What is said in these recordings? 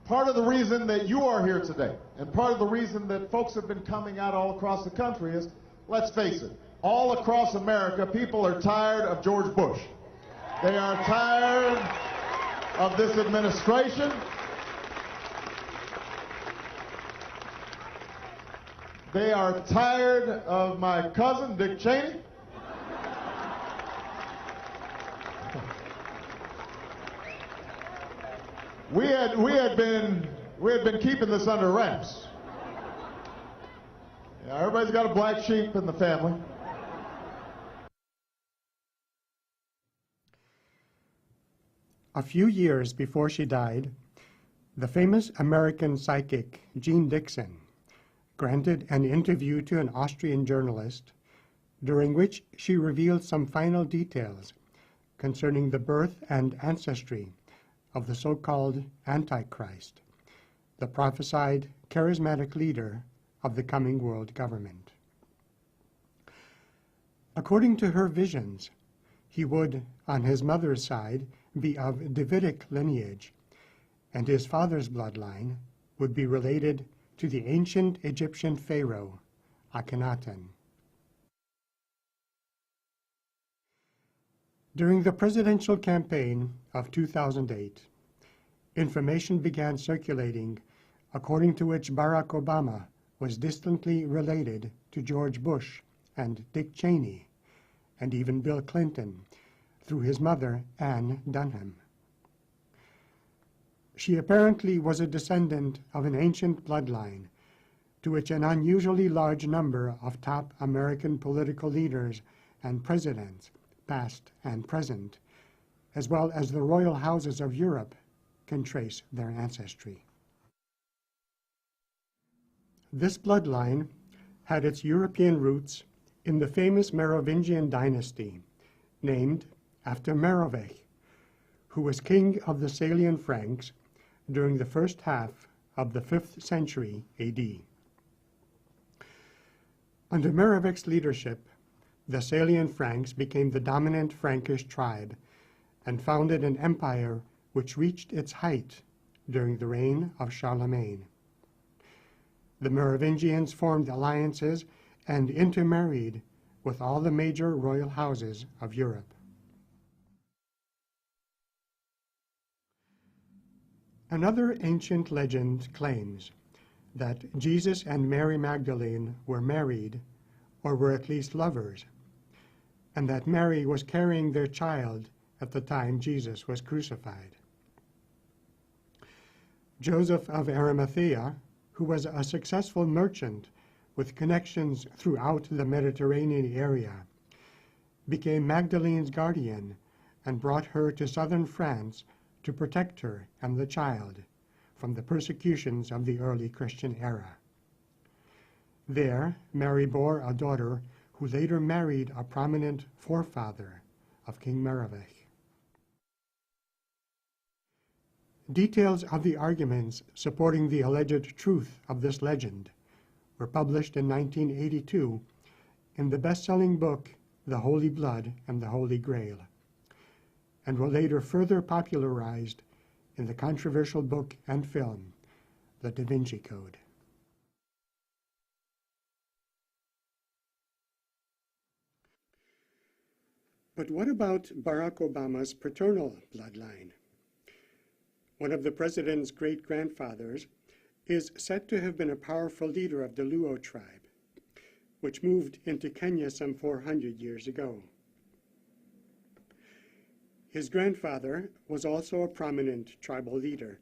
Part of the reason that you are here today, and part of the reason that folks have been coming out all across the country is, let's face it, all across America, people are tired of George Bush. They are tired of this administration. They are tired of my cousin, Dick Cheney. We had been keeping this under wraps. Yeah, everybody's got a black sheep in the family. A few years before she died, the famous American psychic Jean Dixon granted an interview to an Austrian journalist, during which she revealed some final details concerning the birth and ancestry of the so-called Antichrist, the prophesied charismatic leader of the coming world government. According to her visions, he would, on his mother's side, be of Davidic lineage, and his father's bloodline would be related to the ancient Egyptian pharaoh, Akhenaten. During the presidential campaign of 2008, information began circulating according to which Barack Obama was distantly related to George Bush and Dick Cheney, and even Bill Clinton, through his mother, Anne Dunham. She apparently was a descendant of an ancient bloodline to which an unusually large number of top American political leaders and presidents, past and present, as well as the royal houses of Europe, can trace their ancestry. This bloodline had its European roots in the famous Merovingian dynasty, named after Merovech, who was king of the Salian Franks during the first half of the 5th century AD. Under Merovech's leadership, the Salian Franks became the dominant Frankish tribe and founded an empire which reached its height during the reign of Charlemagne. The Merovingians formed alliances and intermarried with all the major royal houses of Europe. Another ancient legend claims that Jesus and Mary Magdalene were married, or were at least lovers, and that Mary was carrying their child at the time Jesus was crucified. Joseph of Arimathea, who was a successful merchant with connections throughout the Mediterranean area, became Magdalene's guardian and brought her to southern France to protect her and the child from the persecutions of the early Christian era. There, Mary bore a daughter who later married a prominent forefather of King Merovech. Details of the arguments supporting the alleged truth of this legend were published in 1982 in the best-selling book The Holy Blood and the Holy Grail, and were later further popularized in the controversial book and film, The Da Vinci Code. But what about Barack Obama's paternal bloodline? One of the president's great-grandfathers is said to have been a powerful leader of the Luo tribe, which moved into Kenya some 400 years ago. His grandfather was also a prominent tribal leader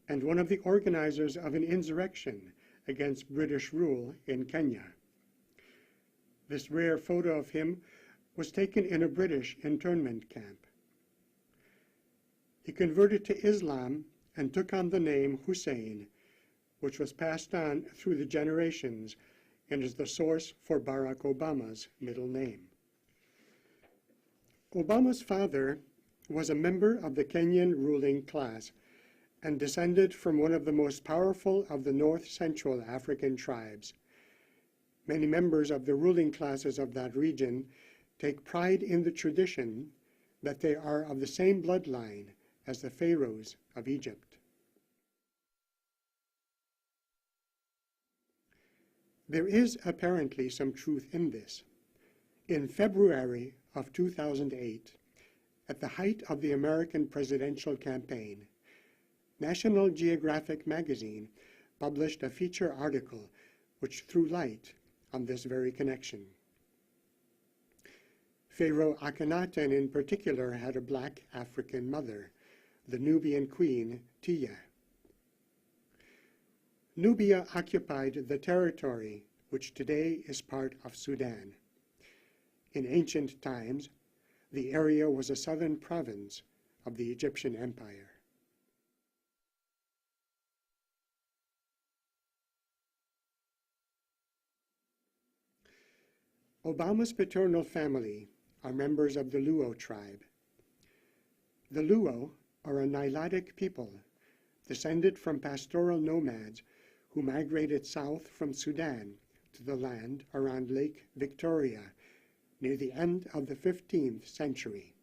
and one of the organizers of an insurrection against British rule in Kenya. This rare photo of him was taken in a British internment camp. He converted to Islam and took on the name Hussein, which was passed on through the generations and is the source for Barack Obama's middle name. Obama's father was a member of the Kenyan ruling class and descended from one of the most powerful of the North Central African tribes. Many members of the ruling classes of that region take pride in the tradition that they are of the same bloodline as the pharaohs of Egypt. There is apparently some truth in this. In February of 2008, at the height of the American presidential campaign, National Geographic magazine published a feature article which threw light on this very connection. Pharaoh Akhenaten in particular had a black African mother, the Nubian queen Tiye. Nubia occupied the territory which today is part of Sudan. In ancient times, the area was a southern province of the Egyptian Empire. Obama's paternal family are members of the Luo tribe. The Luo are a Nilotic people descended from pastoral nomads who migrated south from Sudan to the land around Lake Victoria near the end of the 15th century.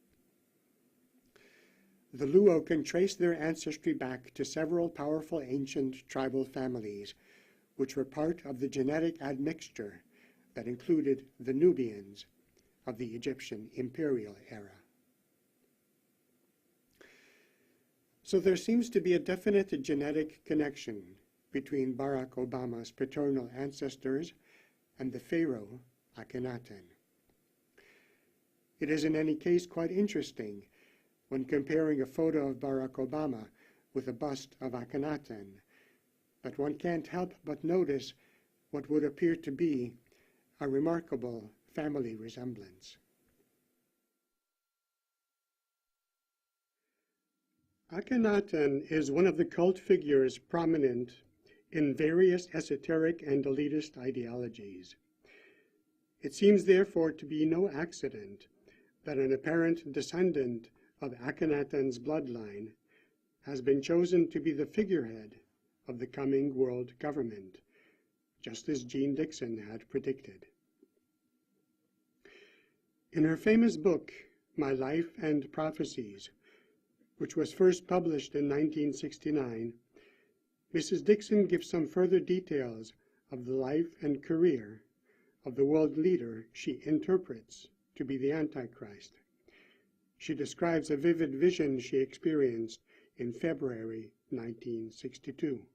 The Luo can trace their ancestry back to several powerful ancient tribal families, which were part of the genetic admixture that included the Nubians of the Egyptian imperial era. So there seems to be a definite genetic connection between Barack Obama's paternal ancestors and the pharaoh Akhenaten. It is in any case quite interesting when comparing a photo of Barack Obama with a bust of Akhenaten, that one can't help but notice what would appear to be a remarkable family resemblance. Akhenaten is one of the cult figures prominent in various esoteric and elitist ideologies. It seems therefore to be no accident that an apparent descendant of Akhenaten's bloodline has been chosen to be the figurehead of the coming world government, just as Jean Dixon had predicted. In her famous book, My Life and Prophecies, which was first published in 1969, Mrs. Dixon gives some further details of the life and career of the world leader she interprets to be the Antichrist. She describes a vivid vision she experienced in February 1962.